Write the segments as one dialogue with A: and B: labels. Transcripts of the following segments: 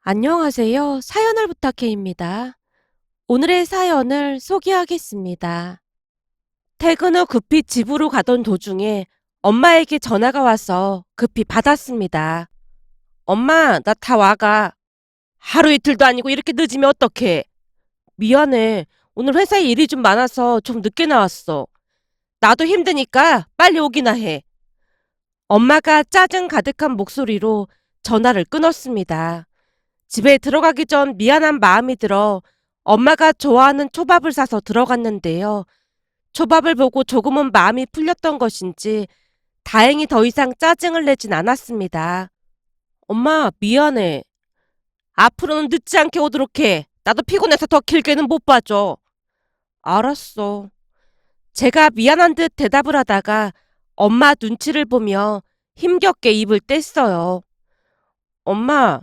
A: 안녕하세요. 사연을 부탁해입니다. 오늘의 사연을 소개하겠습니다. 퇴근 후 급히 집으로 가던 도중에 엄마에게 전화가 와서 급히 받았습니다. 엄마, 나 다 와가. 하루 이틀도 아니고 이렇게 늦으면 어떡해? 미안해. 오늘 회사에 일이 좀 많아서 좀 늦게 나왔어. 나도 힘드니까 빨리 오기나 해. 엄마가 짜증 가득한 목소리로 전화를 끊었습니다. 집에 들어가기 전 미안한 마음이 들어 엄마가 좋아하는 초밥을 사서 들어갔는데요. 초밥을 보고 조금은 마음이 풀렸던 것인지 다행히 더 이상 짜증을 내진 않았습니다. 엄마, 미안해. 앞으로는 늦지 않게 오도록 해. 나도 피곤해서 더 길게는 못 봐줘. 알았어. 제가 미안한 듯 대답을 하다가 엄마 눈치를 보며 힘겹게 입을 뗐어요. 엄마,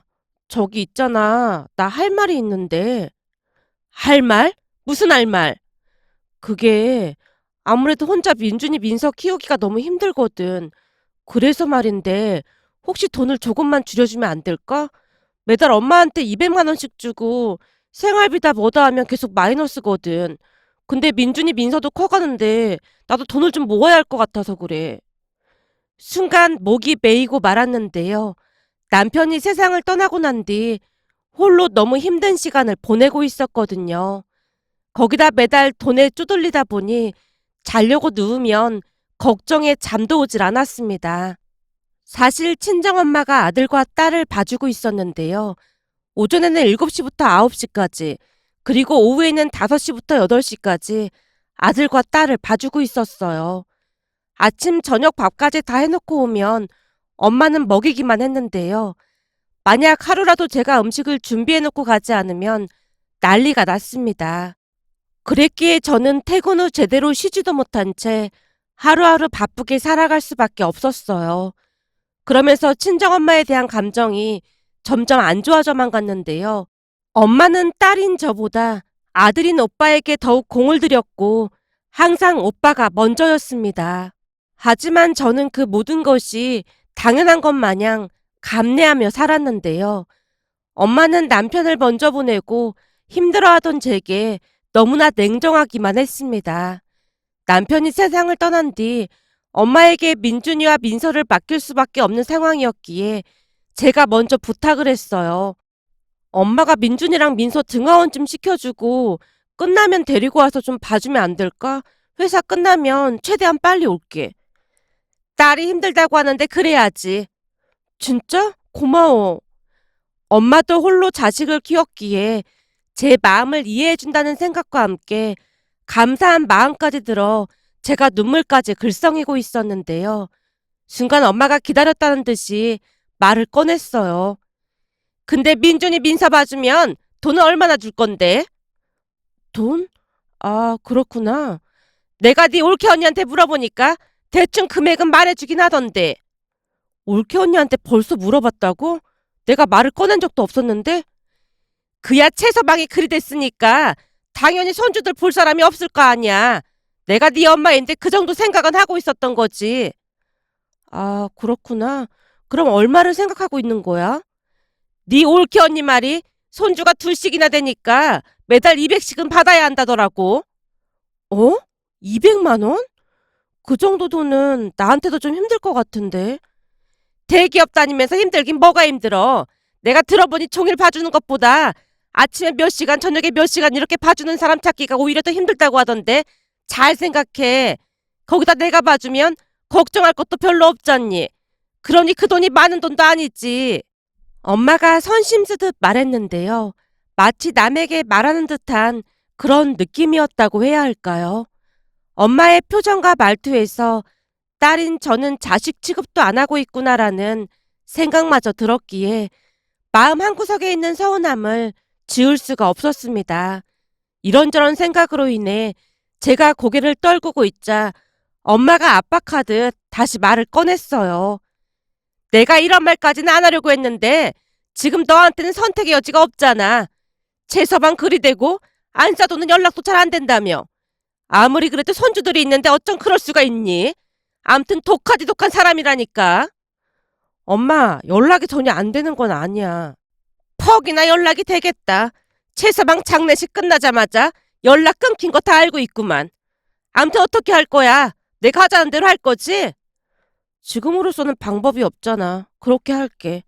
A: 저기 있잖아. 나 할 말이 있는데. 할 말? 무슨 할 말? 그게 아무래도 혼자 민준이 민서 키우기가 너무 힘들거든. 그래서 말인데 혹시 돈을 조금만 줄여주면 안 될까? 매달 엄마한테 200만 원씩 주고 생활비다 뭐다 하면 계속 마이너스거든. 근데 민준이 민서도 커가는데 나도 돈을 좀 모아야 할 것 같아서 그래. 순간 목이 메이고 말았는데요. 남편이 세상을 떠나고 난 뒤 홀로 너무 힘든 시간을 보내고 있었거든요. 거기다 매달 돈에 쪼들리다 보니 자려고 누우면 걱정에 잠도 오질 않았습니다. 사실 친정엄마가 아들과 딸을 봐주고 있었는데요. 오전에는 7시부터 9시까지, 그리고 오후에는 5시부터 8시까지 아들과 딸을 봐주고 있었어요. 아침, 저녁 밥까지 다 해놓고 오면 엄마는 먹이기만 했는데요. 만약 하루라도 제가 음식을 준비해놓고 가지 않으면 난리가 났습니다. 그랬기에 저는 퇴근 후 제대로 쉬지도 못한 채 하루하루 바쁘게 살아갈 수밖에 없었어요. 그러면서 친정엄마에 대한 감정이 점점 안 좋아져만 갔는데요. 엄마는 딸인 저보다 아들인 오빠에게 더욱 공을 들였고 항상 오빠가 먼저였습니다. 하지만 저는 그 모든 것이 당연한 것 마냥 감내하며 살았는데요. 엄마는 남편을 먼저 보내고 힘들어하던 제게 너무나 냉정하기만 했습니다. 남편이 세상을 떠난 뒤 엄마에게 민준이와 민서를 맡길 수밖에 없는 상황이었기에 제가 먼저 부탁을 했어요. 엄마가 민준이랑 민서 등하원 좀 시켜주고 끝나면 데리고 와서 좀 봐주면 안 될까? 회사 끝나면 최대한 빨리 올게. 딸이 힘들다고 하는데 그래야지. 진짜? 고마워. 엄마도 홀로 자식을 키웠기에 제 마음을 이해해준다는 생각과 함께 감사한 마음까지 들어 제가 눈물까지 글썽이고 있었는데요. 순간 엄마가 기다렸다는 듯이 말을 꺼냈어요. 근데 민준이 민서 봐주면 돈은 얼마나 줄 건데? 돈? 아, 그렇구나. 내가 네 올케 언니한테 물어보니까 대충 금액은 말해주긴 하던데. 올케 언니한테 벌써 물어봤다고? 내가 말을 꺼낸 적도 없었는데? 그야 채서방이 그리 됐으니까 당연히 손주들 볼 사람이 없을 거 아니야. 내가 네 엄마인데 그 정도 생각은 하고 있었던 거지. 아, 그렇구나. 그럼 얼마를 생각하고 있는 거야? 네 올케 언니 말이 손주가 둘씩이나 되니까 매달 200씩은 받아야 한다더라고. 어? 200만 원? 그 정도 돈은 나한테도 좀 힘들 것 같은데. 대기업 다니면서 힘들긴 뭐가 힘들어. 내가 들어보니 종일 봐주는 것보다 아침에 몇 시간, 저녁에 몇 시간 이렇게 봐주는 사람 찾기가 오히려 더 힘들다고 하던데. 잘 생각해. 거기다 내가 봐주면 걱정할 것도 별로 없잖니. 그러니 그 돈이 많은 돈도 아니지. 엄마가 선심 쓰듯 말했는데요. 마치 남에게 말하는 듯한 그런 느낌이었다고 해야 할까요? 엄마의 표정과 말투에서 딸인 저는 자식 취급도 안 하고 있구나라는 생각마저 들었기에 마음 한구석에 있는 서운함을 지울 수가 없었습니다. 이런저런 생각으로 인해 제가 고개를 떨구고 있자 엄마가 압박하듯 다시 말을 꺼냈어요. 내가 이런 말까지는 안 하려고 했는데 지금 너한테는 선택의 여지가 없잖아. 최서방 그리 되고 안사도는 연락도 잘 안 된다며. 아무리 그래도 손주들이 있는데 어쩜 그럴 수가 있니? 암튼 독하디 독한 사람이라니까. 엄마, 연락이 전혀 안 되는 건 아니야. 퍽이나 연락이 되겠다. 최서방 장례식 끝나자마자 연락 끊긴 거 다 알고 있구만. 암튼 어떻게 할 거야? 내가 하자는 대로 할 거지? 지금으로서는 방법이 없잖아. 그렇게 할게.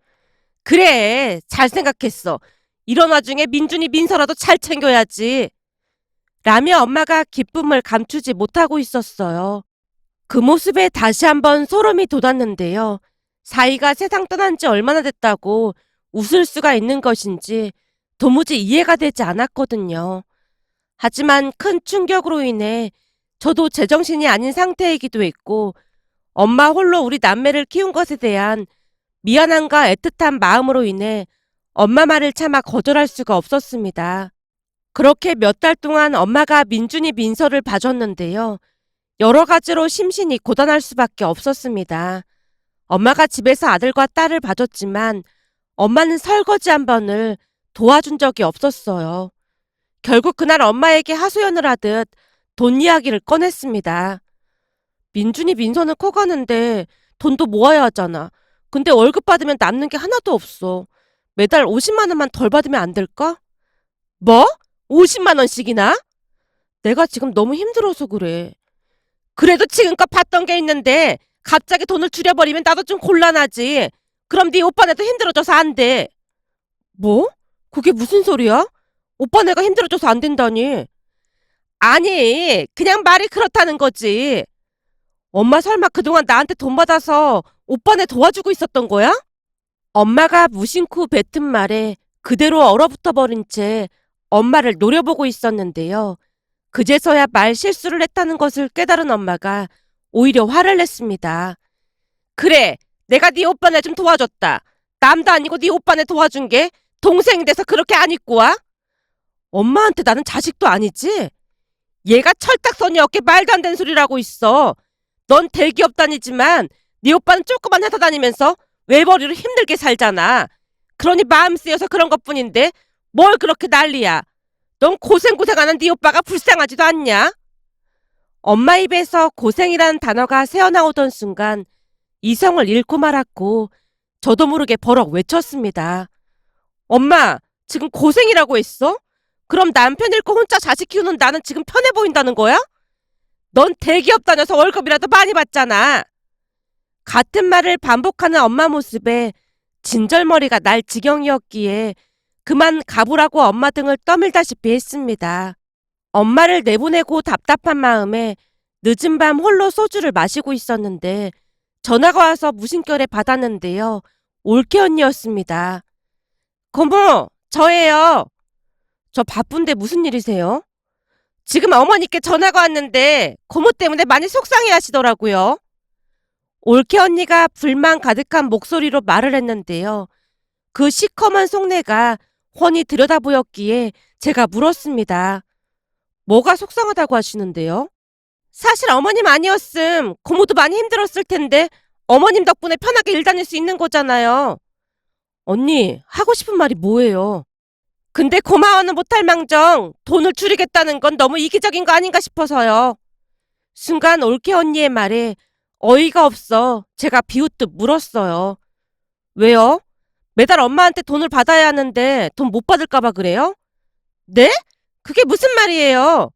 A: 그래, 잘 생각했어. 이런 와중에 민준이 민서라도 잘 챙겨야지. 라며 엄마가 기쁨을 감추지 못하고 있었어요. 그 모습에 다시 한번 소름이 돋았는데요. 사이가 세상 떠난 지 얼마나 됐다고 웃을 수가 있는 것인지 도무지 이해가 되지 않았거든요. 하지만 큰 충격으로 인해 저도 제정신이 아닌 상태이기도 했고, 엄마 홀로 우리 남매를 키운 것에 대한 미안함과 애틋한 마음으로 인해 엄마 말을 차마 거절할 수가 없었습니다. 그렇게 몇 달 동안 엄마가 민준이 민서를 봐줬는데요. 여러 가지로 심신이 고단할 수밖에 없었습니다. 엄마가 집에서 아들과 딸을 봐줬지만 엄마는 설거지 한 번을 도와준 적이 없었어요. 결국 그날 엄마에게 하소연을 하듯 돈 이야기를 꺼냈습니다. 민준이 민서는 커가는데 돈도 모아야 하잖아. 근데 월급 받으면 남는 게 하나도 없어. 매달 50만 원만 덜 받으면 안 될까? 뭐? 50만 원씩이나? 내가 지금 너무 힘들어서 그래. 그래도 지금껏 받던 게 있는데 갑자기 돈을 줄여버리면 나도 좀 곤란하지. 그럼 네 오빠네도 힘들어져서 안 돼. 뭐? 그게 무슨 소리야? 오빠네가 힘들어져서 안 된다니. 아니, 그냥 말이 그렇다는 거지. 엄마 설마 그동안 나한테 돈 받아서 오빠네 도와주고 있었던 거야? 엄마가 무심코 뱉은 말에 그대로 얼어붙어 버린 채 엄마를 노려보고 있었는데요. 그제서야 말 실수를 했다는 것을 깨달은 엄마가 오히려 화를 냈습니다. 그래, 내가 네 오빠네 좀 도와줬다. 남도 아니고 네 오빠네 도와준 게 동생이 돼서 그렇게 안 입고 와? 엄마한테 나는 자식도 아니지? 얘가 철딱서니 어깨 말도 안 되는 소리를 하고 있어. 넌 대기업 다니지만 네 오빠는 조그만 회사 다니면서 외벌이로 힘들게 살잖아. 그러니 마음 쓰여서 그런 것뿐인데 뭘 그렇게 난리야. 넌 고생하는 네 오빠가 불쌍하지도 않냐? 엄마 입에서 고생이라는 단어가 새어나오던 순간 이성을 잃고 말았고 저도 모르게 버럭 외쳤습니다. 엄마, 지금 고생이라고 했어? 그럼 남편 잃고 혼자 자식 키우는 나는 지금 편해 보인다는 거야? 넌 대기업 다녀서 월급이라도 많이 받잖아. 같은 말을 반복하는 엄마 모습에 진절머리가 날 지경이었기에 그만 가보라고 엄마 등을 떠밀다시피 했습니다. 엄마를 내보내고 답답한 마음에 늦은 밤 홀로 소주를 마시고 있었는데 전화가 와서 무심결에 받았는데요. 올케 언니였습니다. 고모, 저예요. 저 바쁜데 무슨 일이세요? 지금 어머니께 전화가 왔는데 고모 때문에 많이 속상해 하시더라고요. 올케 언니가 불만 가득한 목소리로 말을 했는데요. 그 시커먼 속내가 훤히 들여다보였기에 제가 물었습니다. 뭐가 속상하다고 하시는데요? 사실 어머님 아니었음 고모도 많이 힘들었을 텐데 어머님 덕분에 편하게 일 다닐 수 있는 거잖아요. 언니, 하고 싶은 말이 뭐예요? 근데 고마워는 못할 망정 돈을 줄이겠다는 건 너무 이기적인 거 아닌가 싶어서요. 순간 올케 언니의 말에 어이가 없어 제가 비웃듯 물었어요. 왜요? 매달 엄마한테 돈을 받아야 하는데 돈 못 받을까 봐 그래요? 네? 그게 무슨 말이에요?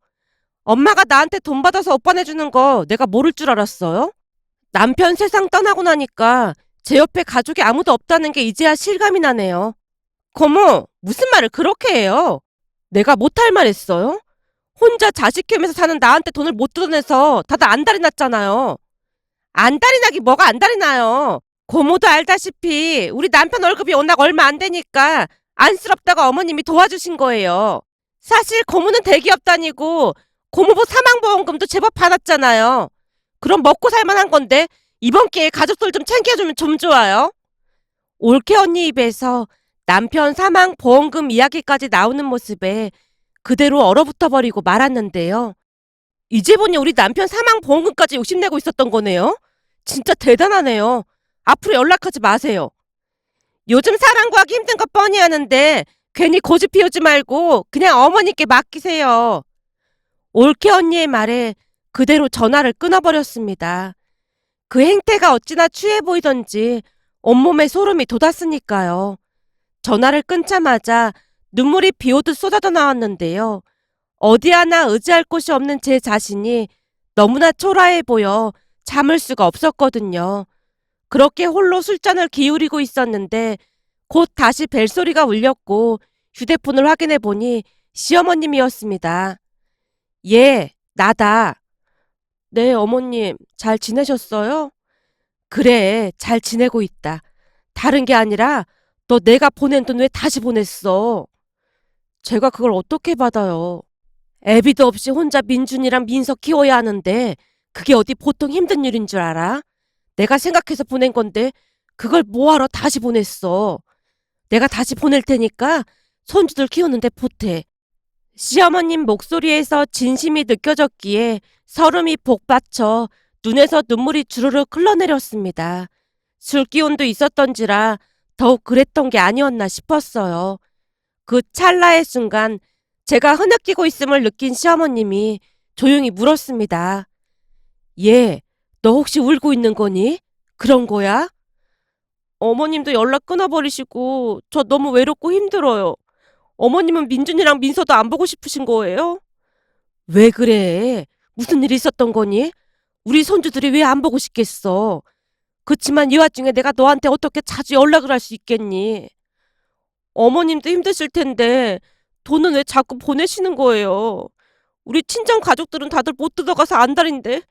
A: 엄마가 나한테 돈 받아서 오빠네 주는 거 내가 모를 줄 알았어요? 남편 세상 떠나고 나니까 제 옆에 가족이 아무도 없다는 게 이제야 실감이 나네요. 고모, 무슨 말을 그렇게 해요? 내가 못할 말 했어요? 혼자 자식 키우면서 사는 나한테 돈을 못 뜯어내서 다들 안달이 났잖아요. 안달이 나기 뭐가 안달이 나요. 고모도 알다시피 우리 남편 월급이 워낙 얼마 안 되니까 안쓰럽다고 어머님이 도와주신 거예요. 사실 고모는 대기업 다니고 고모부 사망보험금도 제법 받았잖아요. 그럼 먹고 살만한 건데 이번 기회에 가족들 좀 챙겨주면 좀 좋아요. 올케 언니 입에서 남편 사망보험금 이야기까지 나오는 모습에 그대로 얼어붙어 버리고 말았는데요. 이제 보니 우리 남편 사망보험금까지 욕심내고 있었던 거네요. 진짜 대단하네요. 앞으로 연락하지 마세요. 요즘 사람 구하기 힘든 거 뻔히 아는데 괜히 고집 피우지 말고 그냥 어머니께 맡기세요. 올케 언니의 말에 그대로 전화를 끊어버렸습니다. 그 행태가 어찌나 추해 보이던지 온몸에 소름이 돋았으니까요. 전화를 끊자마자 눈물이 비 오듯 쏟아져 나왔는데요. 어디 하나 의지할 곳이 없는 제 자신이 너무나 초라해 보여 참을 수가 없었거든요. 그렇게 홀로 술잔을 기울이고 있었는데 곧 다시 벨소리가 울렸고 휴대폰을 확인해 보니 시어머님이었습니다. 예, 나다. 네, 어머님, 잘 지내셨어요? 그래, 잘 지내고 있다. 다른 게 아니라 너 내가 보낸 돈 왜 다시 보냈어? 제가 그걸 어떻게 받아요? 애비도 없이 혼자 민준이랑 민석 키워야 하는데 그게 어디 보통 힘든 일인 줄 알아? 내가 생각해서 보낸 건데 그걸 뭐하러 다시 보냈어? 내가 다시 보낼 테니까 손주들 키우는데 보태. 시어머님 목소리에서 진심이 느껴졌기에 설움이 복받쳐 눈에서 눈물이 주르륵 흘러내렸습니다. 술기운도 있었던지라 더욱 그랬던 게 아니었나 싶었어요. 그 찰나의 순간 제가 흐느끼고 있음을 느낀 시어머님이 조용히 물었습니다. 얘, 너 혹시 울고 있는 거니? 그런 거야? 어머님도 연락 끊어버리시고 저 너무 외롭고 힘들어요. 어머님은 민준이랑 민서도 안 보고 싶으신 거예요? 왜 그래? 무슨 일이 있었던 거니? 우리 손주들이 왜 안 보고 싶겠어? 그치만 이 와중에 내가 너한테 어떻게 자주 연락을 할 수 있겠니? 어머님도 힘드실 텐데 돈은 왜 자꾸 보내시는 거예요? 우리 친정 가족들은 다들 못 뜯어가서 안달인데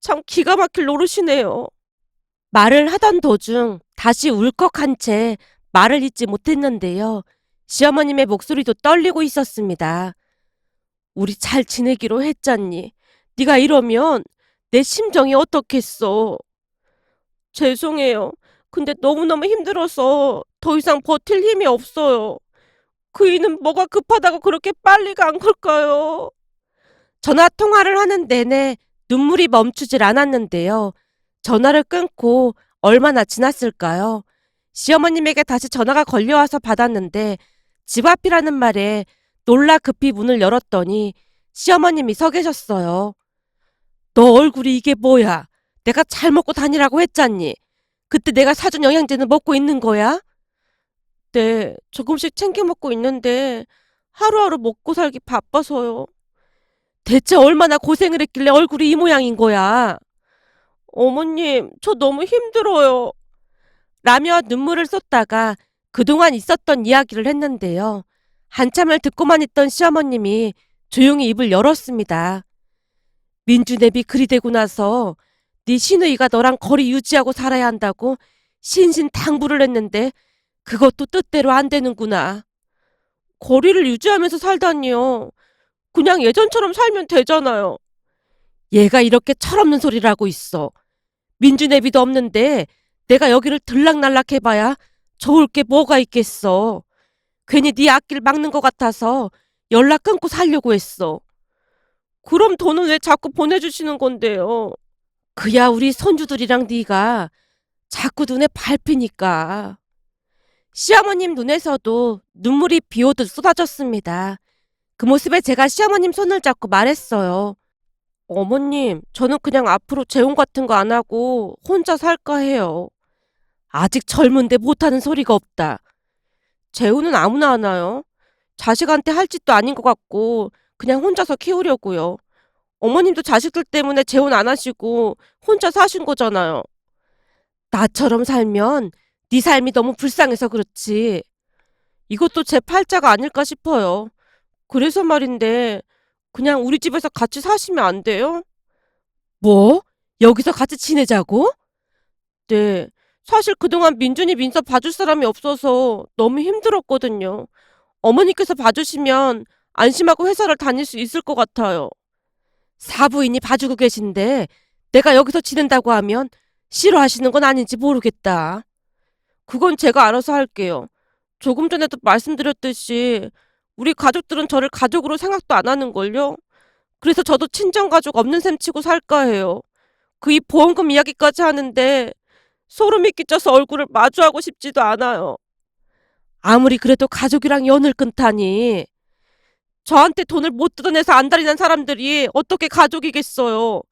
A: 참 기가 막힐 노릇이네요. 말을 하던 도중 다시 울컥한 채 말을 잇지 못했는데요. 시어머님의 목소리도 떨리고 있었습니다. 우리 잘 지내기로 했잖니. 네가 이러면 내 심정이 어떻겠어. 죄송해요. 근데 너무너무 힘들어서 더 이상 버틸 힘이 없어요. 그 이는 뭐가 급하다고 그렇게 빨리 간 걸까요? 전화 통화를 하는 내내 눈물이 멈추질 않았는데요. 전화를 끊고 얼마나 지났을까요? 시어머님에게 다시 전화가 걸려와서 받았는데 집 앞이라는 말에 놀라 급히 문을 열었더니 시어머님이 서 계셨어요. 너 얼굴이 이게 뭐야? 내가 잘 먹고 다니라고 했잖니. 그때 내가 사준 영양제는 먹고 있는 거야? 네, 조금씩 챙겨 먹고 있는데 하루하루 먹고 살기 바빠서요. 대체 얼마나 고생을 했길래 얼굴이 이 모양인 거야? 어머님, 저 너무 힘들어요. 라며 눈물을 쏟다가 그동안 있었던 이야기를 했는데요. 한참을 듣고만 있던 시어머님이 조용히 입을 열었습니다. 민주네비 그리 되고 나서 네 시누이가 너랑 거리 유지하고 살아야 한다고 신신당부를 했는데 그것도 뜻대로 안 되는구나. 거리를 유지하면서 살다니요. 그냥 예전처럼 살면 되잖아요. 얘가 이렇게 철없는 소리를 하고 있어. 민주네비도 없는데 내가 여기를 들락날락 해봐야 좋을 게 뭐가 있겠어. 괜히 네 앞길 막는 것 같아서 연락 끊고 살려고 했어. 그럼 돈은 왜 자꾸 보내주시는 건데요? 그야 우리 손주들이랑 네가 자꾸 눈에 밟히니까. 시어머님 눈에서도 눈물이 비오듯 쏟아졌습니다. 그 모습에 제가 시어머님 손을 잡고 말했어요. 어머님, 저는 그냥 앞으로 재혼 같은 거 안 하고 혼자 살까 해요. 아직 젊은데 못하는 소리가 없다. 재혼은 아무나 하나요? 자식한테 할 짓도 아닌 것 같고 그냥 혼자서 키우려고요. 어머님도 자식들 때문에 재혼 안 하시고 혼자 사신 거잖아요. 나처럼 살면 네 삶이 너무 불쌍해서 그렇지. 이것도 제 팔자가 아닐까 싶어요. 그래서 말인데 그냥 우리 집에서 같이 사시면 안 돼요? 뭐? 여기서 같이 지내자고? 네. 사실 그동안 민준이 민서 봐줄 사람이 없어서 너무 힘들었거든요. 어머니께서 봐주시면 안심하고 회사를 다닐 수 있을 것 같아요. 사부인이 봐주고 계신데 내가 여기서 지낸다고 하면 싫어하시는 건 아닌지 모르겠다. 그건 제가 알아서 할게요. 조금 전에도 말씀드렸듯이 우리 가족들은 저를 가족으로 생각도 안 하는걸요. 그래서 저도 친정가족 없는 셈 치고 살까 해요. 그 이 보험금 이야기까지 하는데 소름이 끼쳐서 얼굴을 마주하고 싶지도 않아요. 아무리 그래도 가족이랑 연을 끊다니. 저한테 돈을 못 뜯어내서 안달이 난 사람들이 어떻게 가족이겠어요.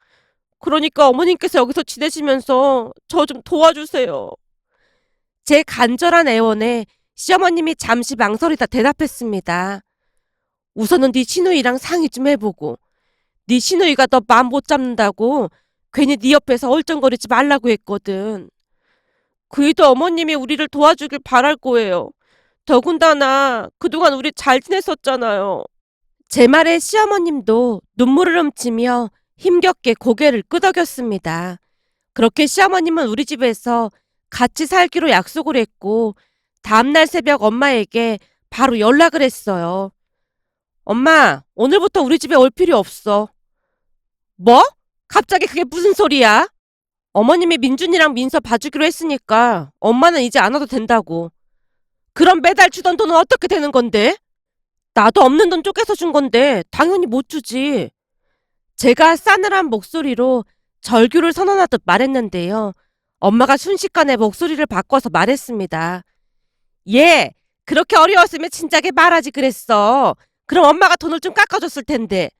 A: 그러니까 어머님께서 여기서 지내시면서 저 좀 도와주세요. 제 간절한 애원에 시어머님이 잠시 망설이다 대답했습니다. 우선은 네 시누이랑 상의 좀 해보고, 네 시누이가 너 마음 못 잡는다고 괜히 네 옆에서 얼쩡거리지 말라고 했거든. 그이도 어머님이 우리를 도와주길 바랄 거예요. 더군다나 그동안 우리 잘 지냈었잖아요. 제 말에 시어머님도 눈물을 훔치며 힘겹게 고개를 끄덕였습니다. 그렇게 시어머님은 우리 집에서 같이 살기로 약속을 했고, 다음날 새벽 엄마에게 바로 연락을 했어요. 엄마, 오늘부터 우리 집에 올 필요 없어. 뭐? 갑자기 그게 무슨 소리야? 어머님이 민준이랑 민서 봐주기로 했으니까 엄마는 이제 안 와도 된다고. 그럼 매달 주던 돈은 어떻게 되는 건데? 나도 없는 돈 쪼개서 준 건데 당연히 못 주지. 제가 싸늘한 목소리로 절규를 선언하듯 말했는데요. 엄마가 순식간에 목소리를 바꿔서 말했습니다. 예, 그렇게 어려웠으면 진작에 말하지 그랬어. 그럼 엄마가 돈을 좀 깎아줬을 텐데.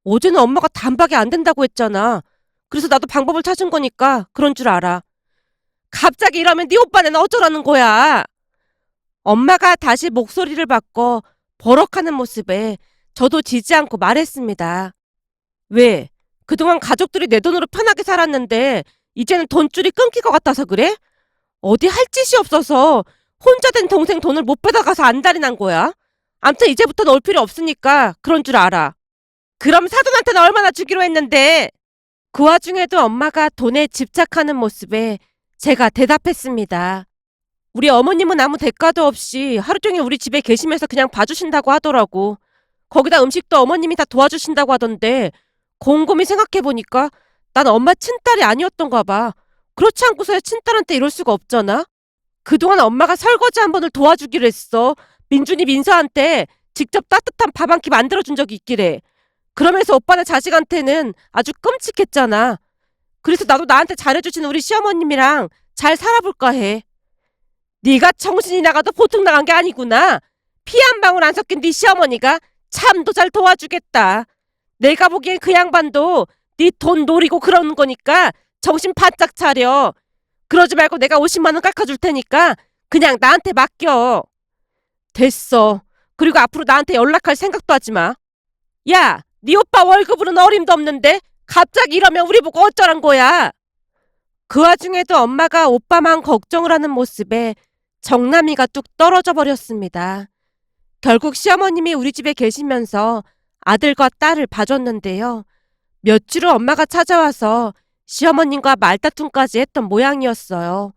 A: 어제는 엄마가 단박에 안 된다고 했잖아. 그래서 나도 방법을 찾은 거니까 그런 줄 알아. 갑자기 이러면 네 오빠는 어쩌라는 거야? 엄마가 다시 목소리를 바꿔 버럭하는 모습에 저도 지지 않고 말했습니다. 왜? 그동안 가족들이 내 돈으로 편하게 살았는데 이제는 돈줄이 끊길 것 같아서 그래? 어디 할 짓이 없어서 혼자 된 동생 돈을 못 받아가서 안달이 난 거야? 암튼 이제부터는 올 필요 없으니까 그런 줄 알아. 그럼 사돈한테는 얼마나 주기로 했는데? 그 와중에도 엄마가 돈에 집착하는 모습에 제가 대답했습니다. 우리 어머님은 아무 대가도 없이 하루 종일 우리 집에 계시면서 그냥 봐주신다고 하더라고. 거기다 음식도 어머님이 다 도와주신다고 하던데 곰곰이 생각해보니까 난 엄마 친딸이 아니었던가 봐. 그렇지 않고서야 친딸한테 이럴 수가 없잖아. 그동안 엄마가 설거지 한 번을 도와주기로 했어. 민준이 민서한테 직접 따뜻한 밥 한 끼 만들어준 적이 있기래. 그러면서 오빠네 자식한테는 아주 끔찍했잖아. 그래서 나도 나한테 잘해주신 우리 시어머님이랑 잘 살아볼까 해. 네가 정신이 나가도 보통 나간 게 아니구나. 피 한 방울 안 섞인 네 시어머니가 참도 잘 도와주겠다. 내가 보기엔 그 양반도 네 돈 노리고 그러는 거니까 정신 바짝 차려. 그러지 말고 내가 50만 원 깎아줄 테니까 그냥 나한테 맡겨. 됐어. 그리고 앞으로 나한테 연락할 생각도 하지 마. 야, 네 오빠 월급으로는 어림도 없는데 갑자기 이러면 우리 보고 어쩌란 거야. 그 와중에도 엄마가 오빠만 걱정을 하는 모습에 정남이가 뚝 떨어져 버렸습니다. 결국 시어머님이 우리 집에 계시면서 아들과 딸을 봐줬는데요. 며칠 후 엄마가 찾아와서 시어머님과 말다툼까지 했던 모양이었어요.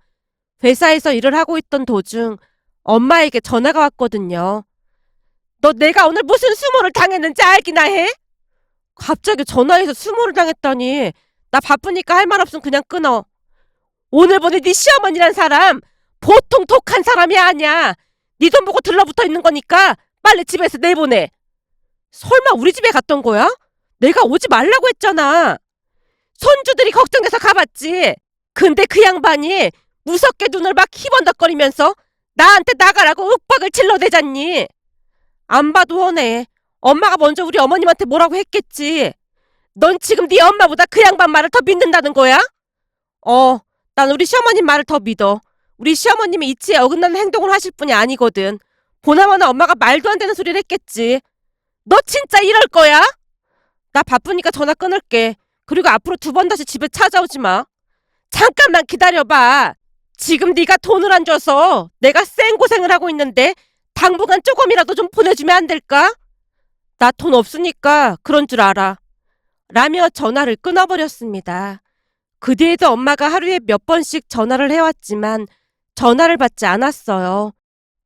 A: 회사에서 일을 하고 있던 도중 엄마에게 전화가 왔거든요. 너 내가 오늘 무슨 수모를 당했는지 알기나 해? 갑자기 전화해서 수모를 당했다니. 나 바쁘니까 할 말 없으면 그냥 끊어. 오늘 보니 네 시어머니란 사람 보통 독한 사람이 아니야. 네 돈 보고 들러붙어 있는 거니까 빨리 집에서 내보내. 설마 우리 집에 갔던 거야? 내가 오지 말라고 했잖아. 손주들이 걱정돼서 가봤지. 근데 그 양반이 무섭게 눈을 막 희번덕거리면서 나한테 나가라고 윽박을 질러대잖니. 안 봐도 뻔해. 엄마가 먼저 우리 어머님한테 뭐라고 했겠지. 넌 지금 네 엄마보다 그 양반 말을 더 믿는다는 거야? 난 우리 시어머님 말을 더 믿어. 우리 시어머님이 이치에 어긋나는 행동을 하실 분이 아니거든. 보나마나 엄마가 말도 안 되는 소리를 했겠지. 너 진짜 이럴 거야? 나 바쁘니까 전화 끊을게. 그리고 앞으로 2번 다시 집에 찾아오지 마. 잠깐만 기다려봐. 지금 네가 돈을 안 줘서 내가 쌩고생을 하고 있는데 당분간 조금이라도 좀 보내주면 안 될까? 나 돈 없으니까 그런 줄 알아. 라며 전화를 끊어버렸습니다. 그 뒤에도 엄마가 하루에 몇 번씩 전화를 해왔지만 전화를 받지 않았어요.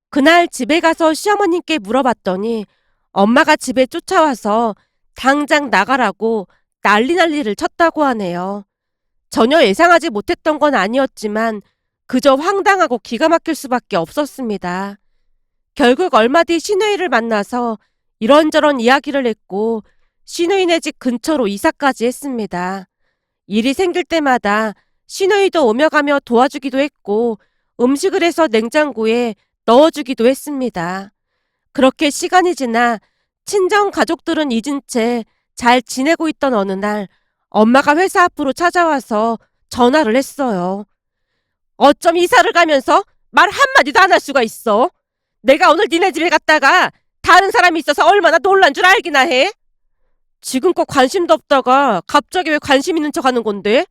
A: 그날 집에 가서 시어머님께 물어봤더니 엄마가 집에 쫓아와서 당장 나가라고 난리를 쳤다고 하네요. 전혀 예상하지 못했던 건 아니었지만 그저 황당하고 기가 막힐 수밖에 없었습니다. 결국 얼마 뒤 시누이를 만나서 이런저런 이야기를 했고 시누이네 집 근처로 이사까지 했습니다. 일이 생길 때마다 시누이도 오며 가며 도와주기도 했고 음식을 해서 냉장고에 넣어주기도 했습니다. 그렇게 시간이 지나 친정 가족들은 잊은 채 잘 지내고 있던 어느 날 엄마가 회사 앞으로 찾아와서 전화를 했어요. 어쩜 이사를 가면서 말 한마디도 안 할 수가 있어? 내가 오늘 니네 집에 갔다가 다른 사람이 있어서 얼마나 놀란 줄 알기나 해? 지금껏 관심도 없다가 갑자기 왜 관심 있는 척 하는 건데?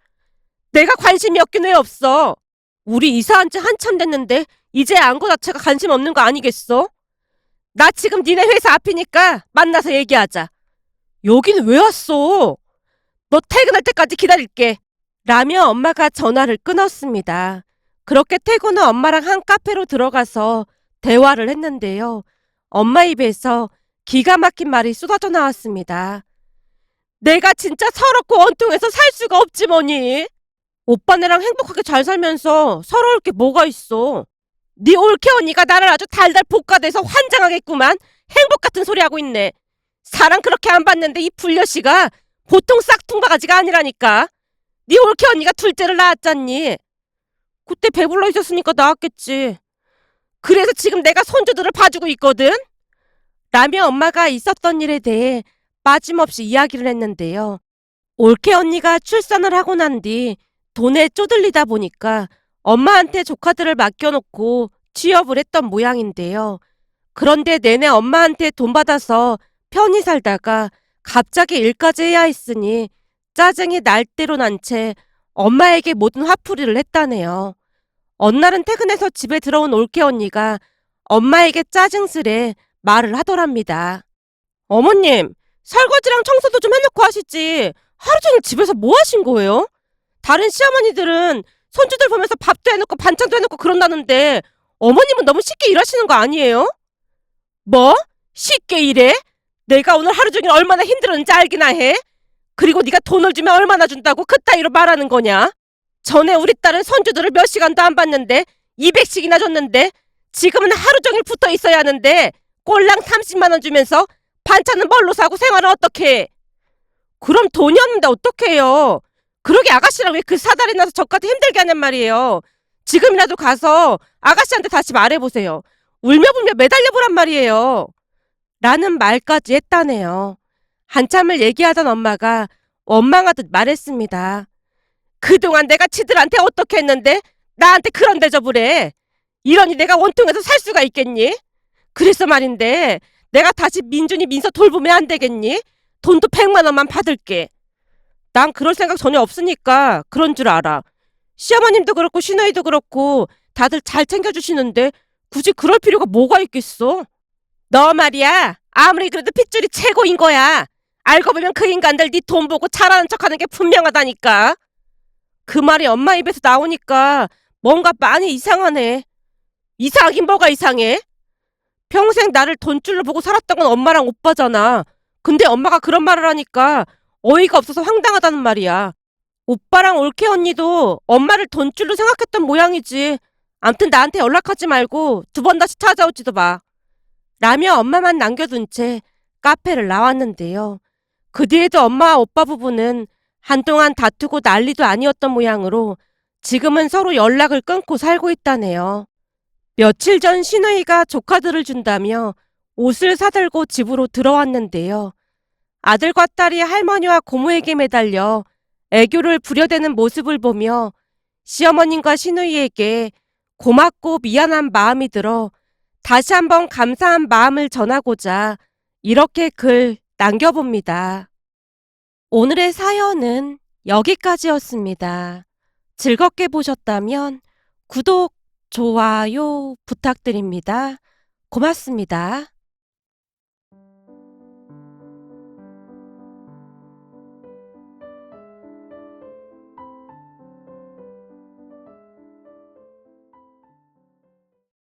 A: 내가 관심이 없긴 왜 없어? 우리 이사한 지 한참 됐는데 이제 안 거 자체가 관심 없는 거 아니겠어? 나 지금 니네 회사 앞이니까 만나서 얘기하자. 여기는 왜 왔어? 너 퇴근할 때까지 기다릴게. 라며 엄마가 전화를 끊었습니다. 그렇게 퇴근 후 엄마랑 한 카페로 들어가서 대화를 했는데요. 엄마 입에서 기가 막힌 말이 쏟아져 나왔습니다. 내가 진짜 서럽고 원통해서 살 수가 없지 뭐니. 오빠네랑 행복하게 잘 살면서 서러울 게 뭐가 있어. 네 올케 언니가 나를 아주 달달 볶아대서 환장하겠구만. 행복 같은 소리 하고 있네. 사랑 그렇게 안 받는데 이 불려씨가 보통 싹퉁바가지가 아니라니까. 네 올케 언니가 둘째를 낳았잖니. 그때 배불러 있었으니까 나왔겠지. 그래서 지금 내가 손주들을 봐주고 있거든. 라며 엄마가 있었던 일에 대해 빠짐없이 이야기를 했는데요. 올케 언니가 출산을 하고 난 뒤 돈에 쪼들리다 보니까 엄마한테 조카들을 맡겨놓고 취업을 했던 모양인데요. 그런데 내내 엄마한테 돈 받아서 편히 살다가 갑자기 일까지 해야 했으니 짜증이 날 대로 난 채 엄마에게 모든 화풀이를 했다네요. 어느 날은 퇴근해서 집에 들어온 올케 언니가 엄마에게 짜증스레 말을 하더랍니다. 어머님, 설거지랑 청소도 좀 해놓고 하시지. 하루 종일 집에서 뭐 하신 거예요? 다른 시어머니들은 손주들 보면서 밥도 해놓고 반찬도 해놓고 그런다는데 어머님은 너무 쉽게 일하시는 거 아니에요? 뭐? 쉽게 일해? 내가 오늘 하루 종일 얼마나 힘들었는지 알기나 해? 그리고 네가 돈을 주면 얼마나 준다고 그따위로 말하는 거냐? 전에 우리 딸은 손주들을 몇 시간도 안 봤는데 200씩이나 줬는데 지금은 하루 종일 붙어 있어야 하는데 꼴랑 30만 원 주면서 반찬은 뭘로 사고 생활은 어떻게 해? 그럼 돈이 없는데 어떻게 해요? 그러게 아가씨랑 왜 그 사달에 나서 저까지 힘들게 하냔 말이에요. 지금이라도 가서 아가씨한테 다시 말해보세요. 울며불며 매달려보란 말이에요. 라는 말까지 했다네요. 한참을 얘기하던 엄마가 원망하듯 말했습니다. 그동안 내가 지들한테 어떻게 했는데 나한테 그런 대접을 해. 이러니 내가 원통해서 살 수가 있겠니? 그래서 말인데 내가 다시 민준이 민서 돌보면 안 되겠니? 돈도 100만 원만 받을게. 난 그럴 생각 전혀 없으니까 그런 줄 알아. 시어머님도 그렇고 시누이도 그렇고 다들 잘 챙겨주시는데 굳이 그럴 필요가 뭐가 있겠어? 너 말이야. 아무리 그래도 핏줄이 최고인 거야. 알고 보면 그 인간들 네 돈 보고 잘하는 척하는 게 분명하다니까. 그 말이 엄마 입에서 나오니까 뭔가 많이 이상하네. 이상하긴 뭐가 이상해? 평생 나를 돈줄로 보고 살았던 건 엄마랑 오빠잖아. 근데 엄마가 그런 말을 하니까 어이가 없어서 황당하다는 말이야. 오빠랑 올케 언니도 엄마를 돈줄로 생각했던 모양이지. 암튼 나한테 연락하지 말고 2번 다시 찾아오지도 마. 라며 엄마만 남겨둔 채 카페를 나왔는데요. 그 뒤에도 엄마와 오빠 부부는 한동안 다투고 난리도 아니었던 모양으로 지금은 서로 연락을 끊고 살고 있다네요. 며칠 전 시누이가 조카들을 준다며 옷을 사들고 집으로 들어왔는데요. 아들과 딸이 할머니와 고모에게 매달려 애교를 부려대는 모습을 보며 시어머님과 시누이에게 고맙고 미안한 마음이 들어 다시 한번 감사한 마음을 전하고자 이렇게 글 남겨봅니다. 오늘의 사연은 여기까지였습니다. 즐겁게 보셨다면 구독, 좋아요 부탁드립니다. 고맙습니다.